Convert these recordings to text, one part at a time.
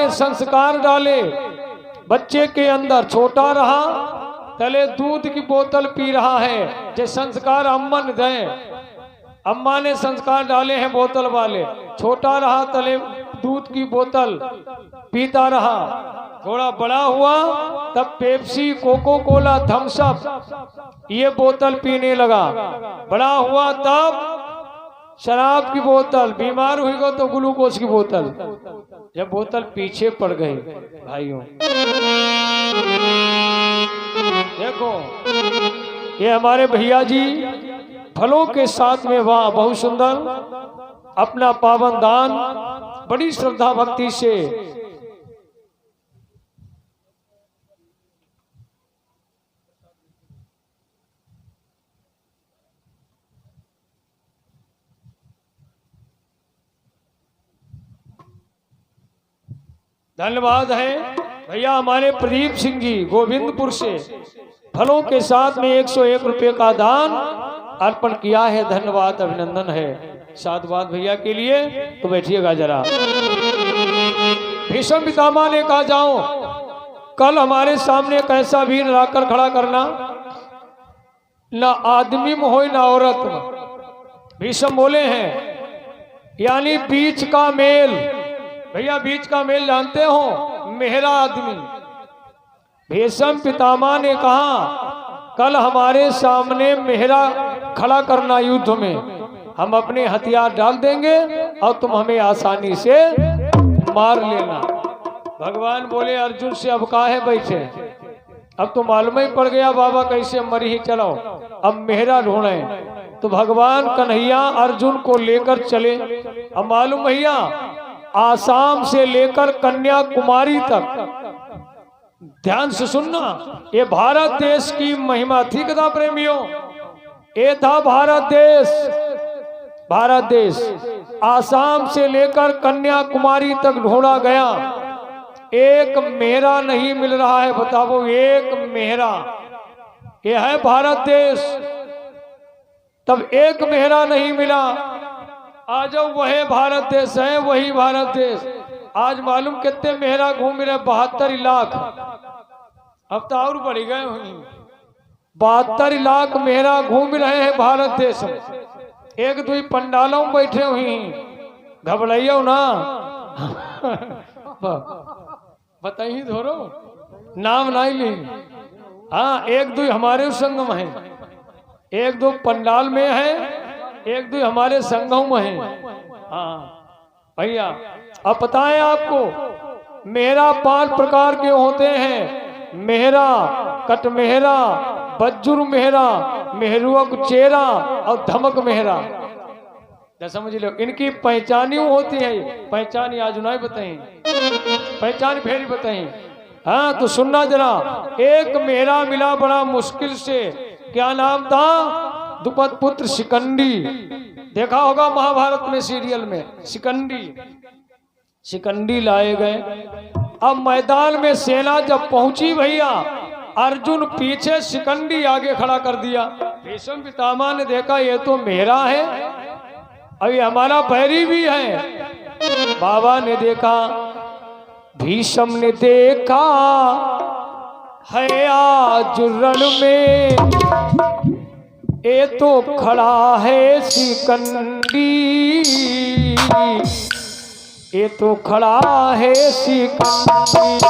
ने संस्कार डाले बच्चे के अंदर, छोटा रहा तले दूध की बोतल पी रहा है। जे संस्कार अम्मा ने दें, अम्मा ने संस्कार डाले हैं बोतल वाले। छोटा रहा तले दूध की बोतल पीता रहा, थोड़ा बड़ा हुआ तब Pepsi, Coca Cola, Thums Up ये बोतल पीने लगा। बड़ा हुआ तब शराब की बोतल, बीमार हुई तो ग्लूकोज की बोतल। जब बोतल पीछे पड़ गई भाइयों, देखो ये हमारे भैया जी फलों के साथ में, वाह बहुत सुंदर, अपना पावन दान बड़ी श्रद्धा भक्ति से धन्यवाद है भैया हमारे प्रदीप सिंह जी गोविंदपुर से फलों के साथ में 101 रुपये का दान अर्पण किया है। धन्यवाद, अभिनंदन है साधुवाद भैया के लिए। तो बैठिएगा जरा। भीष्म पितामह ने कहा जाओ कल हमारे सामने एक ऐसा वीर लाकर खड़ा करना, ना आदमी में हो ना औरत में। भीष्म बोले हैं यानी बीच का मेल। भैया बीच का मेल जानते हो, मेहरा आदमी। भीष्म पितामह ने कहा कल हमारे सामने मेहरा खड़ा करना युद्ध में, हम अपने हथियार डाल देंगे और तुम हमें आसानी से मार लेना। भगवान बोले अर्जुन से अब काहे बैठे, अब तो मालूम ही पड़ गया बाबा कैसे मरी ही, चलो अब मेहरा ढूंढे। तो भगवान कन्हैया अर्जुन को लेकर चले। अब मालूम भैया आसाम से लेकर कन्याकुमारी तक, ध्यान से सुनना, ये भारत देश की महिमा थी कथा प्रेमियों। ये था भारत देश। भारत देश आसाम से लेकर कन्याकुमारी तक ढूंढा गया, एक मेहरा नहीं मिल रहा है। बताओ एक मेहरा, ये है भारत देश। तब एक मेहरा नहीं मिला। आज वही भारत देश है, वही भारत देश। आज मालूम कितने मेहरा घूम रहे, 72 लाख। अब तो और बढ़ गए हुई, 72 लाख मेहरा घूम रहे हैं भारत देश में। एक दो पंडालों में बैठे हुई, घबराइयो ना बताइए धोरो नाम नहीं ली। हाँ एक दो हमारे संग में है, एक दो पंडाल में है, एक दो हमारे संघों में है। हाँ भैया अब बताएं आपको, मेहरा 5 प्रकार के होते हैं। मेहरा, कटमेहरा, बज्जुर मेहरा, मेहरुआ चेहरा और धमक मेहरा। समझ लो इनकी पहचानी होती है। पहचानी आज नहीं बताई, पहचान फेरी बताई। हाँ तो सुनना जरा। एक मेहरा मिला बड़ा मुश्किल से, क्या नाम था, द्रुपद पुत्र शिकंडी। देखा होगा महाभारत में सीरियल में, शिकंडी लाए गए। अब मैदान में सेना जब पहुंची भैया, अर्जुन पीछे, शिकंडी आगे खड़ा कर दिया। भीष्म पितामह ने देखा ये तो मेरा है और ये हमारा बैरी भी है। बाबा ने देखा, भीष्म ने देखा है आज रण में ये तो खड़ा है शिकंडी, ये तो खड़ा है शिकंडी।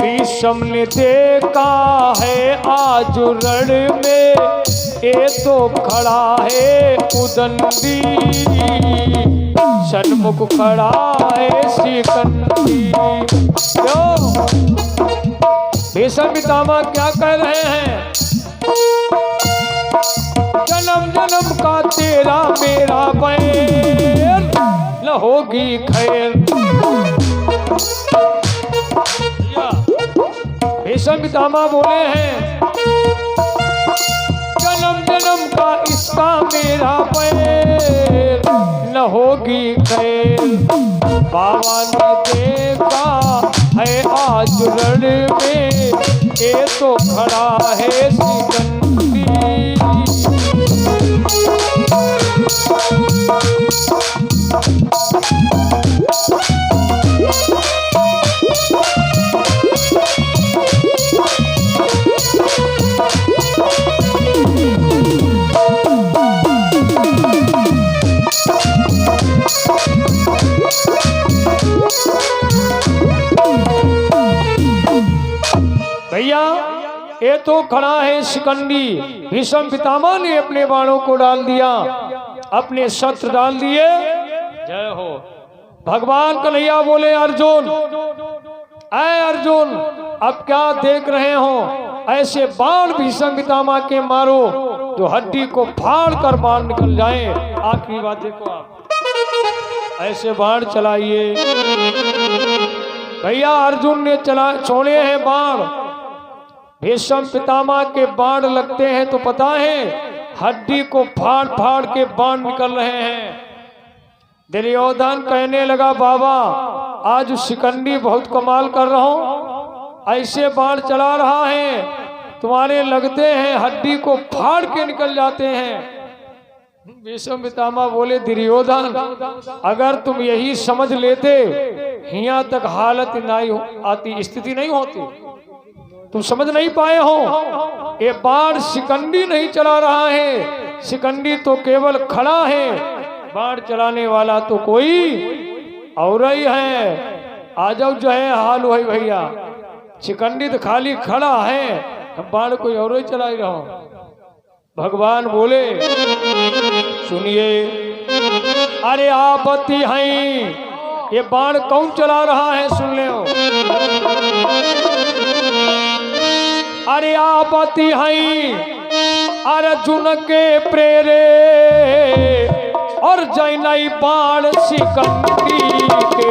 भीष्म ने देखा है आज रण में ये तो खड़ा है उदंडी, सन्मुख खड़ा है शिकंडी। क्यों भीष्म पितामह क्या कह रहे हैं? जन्म जन्म का तेरा मेरा बैर न होगी खैर। भीष्म पितामह बोले हैं जन्म जन्म का इसका मेरा बैर न होगी खैर। बाबा ने देखा है आज रण में ये तो खड़ा है शिकंडी। भैया ये तो खड़ा है शिकंडी। भीष्म पितामह ने अपने बाणों को डाल दिया, अपने शस्त्र डाल दिए। जय हो भगवान कन्हैया बोले अर्जुन, ऐ अर्जुन अब क्या देख रहे हो? ऐसे बाण भीष्म पितामह के मारो जो हड्डी को फाड़ कर बाण निकल जाए। आखिरी बात देखो आप, ऐसे बाण चलाइए। भैया अर्जुन ने छोड़े हैं बाण। भीष्म पितामह के बाण लगते हैं तो पता है हड्डी को फाड़ फाड़ के बाण निकल रहे हैं। दुर्योधन कहने लगा बाबा आज शिकंडी बहुत कमाल कर रहा हूं, ऐसे बाण चला रहा है तुम्हारे लगते हैं हड्डी को फाड़ के निकल जाते हैं। भीष्म पितामह बोले दुर्योधन अगर तुम यही समझ लेते यहाँ तक हालत नहीं आती, स्थिति नहीं होती। तुम समझ नहीं पाए हो ये बाण शिकंडी नहीं चला रहा है, शिकंडी तो केवल खड़ा है, बाण चलाने वाला तो कोई और ही है। आ जाओ जो है हाल वही भैया, शिकंडी तो खाली खड़ा है, बाण कोई और ही चला रहा हो। भगवान बोले सुनिए, अरे आपत्ति है ये बाण कौन चला रहा है सुन ले। अरे आपत्ति है अर्जुन के प्रेरे और जैनई बाण शिकंडी के।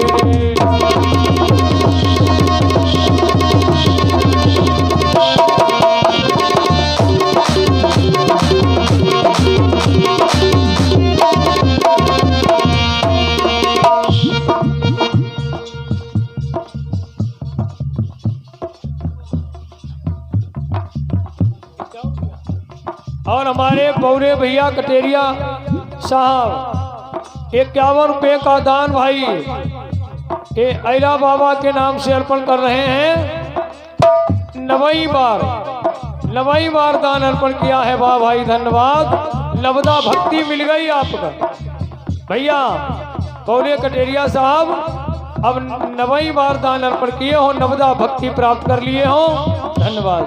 और हमारे पौरे भैया कटेरिया साहब 51 रुपये का दान भाई ये ऐरा बाबा के नाम से अर्पण कर रहे हैं। 90 बार दान अर्पण किया है। वाह भाई धन्यवाद, नवदा भक्ति मिल गई आपका भैया। पौरे कटेरिया साहब अब 90 बार दान अर्पण किए हो, नवदा भक्ति प्राप्त कर लिए हो, धन्यवाद।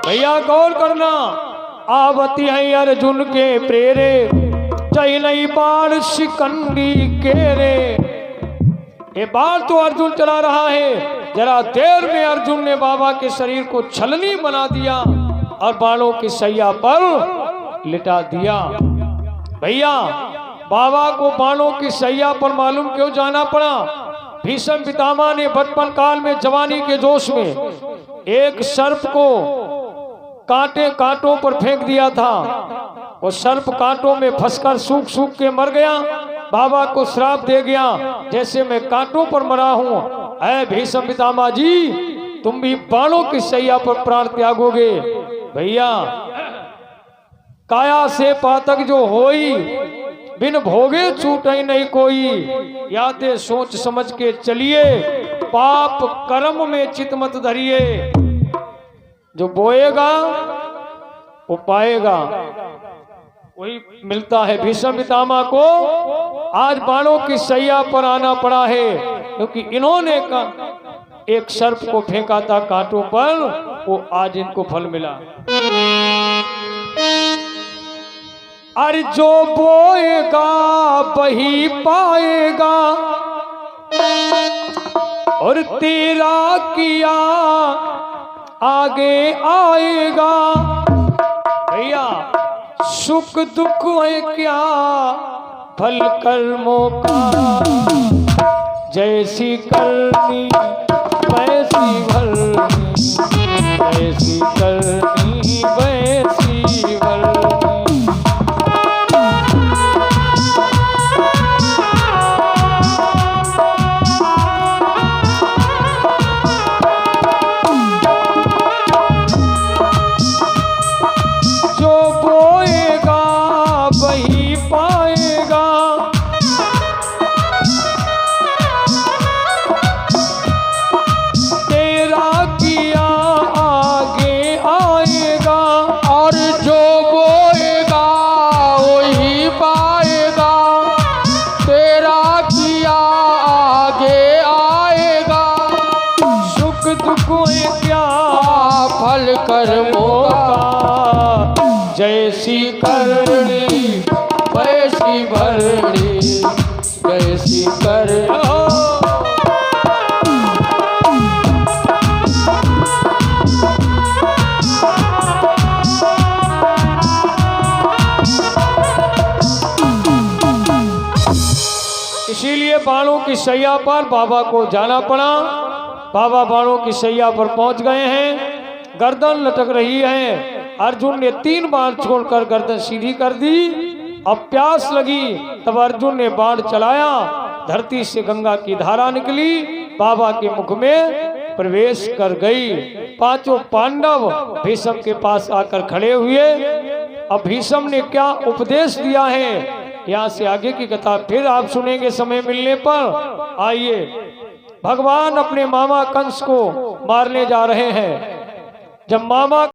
भैया गौर करना, आवती है अर्जुन के प्रेरे जय नहीं बाण शिकंडी के रे। ये बाण तो अर्जुन चला रहा है, जरा देर में अर्जुन ने बाबा के शरीर को छलनी बना दिया और बाणों की सैया पर लिटा दिया। भैया बाबा को बाणों की सैया पर मालूम क्यों जाना पड़ा? भीष्म पितामह ने बचपन काल में जवानी के जोश में एक सर्प को कांटों पर फेंक दिया था। वो सर्प कांटों में फंसकर सूख के मर गया। बाबा को श्राप दे गया जैसे मैं कांटों पर मरा हूं, ऐ भीष्म पितामह जी तुम भी बाणों की सैया पर प्राण त्यागोगे। भैया काया से पातक जो होई बिन भोगे छूटे नहीं कोई। यादें सोच समझ के चलिए, पाप कर्म में चित मत धरिए। जो बोएगा वो पाएगा, वही मिलता है। भीष्म पितामह को आज बाणों की सैया पर आना पड़ा है, क्योंकि इन्होंने एक सर्प को फेंका था कांटों पर, वो आज इनको फल मिला। अरे जो बोएगा वही पाएगा, और तेरा किया आगे आएगा। भैया सुख दुख है क्या फल कर्मों का, जैसी करनी वैसी भरनी, जैसी करनी वैसी भरनी। जो बोएगा वही पाएगा, तेरा किया आगे आएगा। और जो बोएगा वही पाएगा, तेरा किया आगे आएगा। सुख दुख है क्या फल कर्मों का, जैसी करनी वैसी भरनी, जैसी करनी। इसीलिए बाणों की सैया पर बाबा को जाना पड़ा। बाबा बाणों की सैया पर पहुंच गए हैं, गर्दन लटक रही है। अर्जुन ने 3 बाण छोड़कर गर्दन सीधी कर दी। अब प्यास लगी, तब अर्जुन ने बाण चलाया, धरती से गंगा की धारा निकली, बाबा के मुख में प्रवेश कर गई। 5 पांडव भीष्म के पास आकर खड़े हुए। अब भीष्म ने क्या उपदेश दिया है, यहाँ से आगे की कथा फिर आप सुनेंगे समय मिलने पर। आइए, भगवान अपने मामा कंस को मारने जा रहे हैं। जब मामा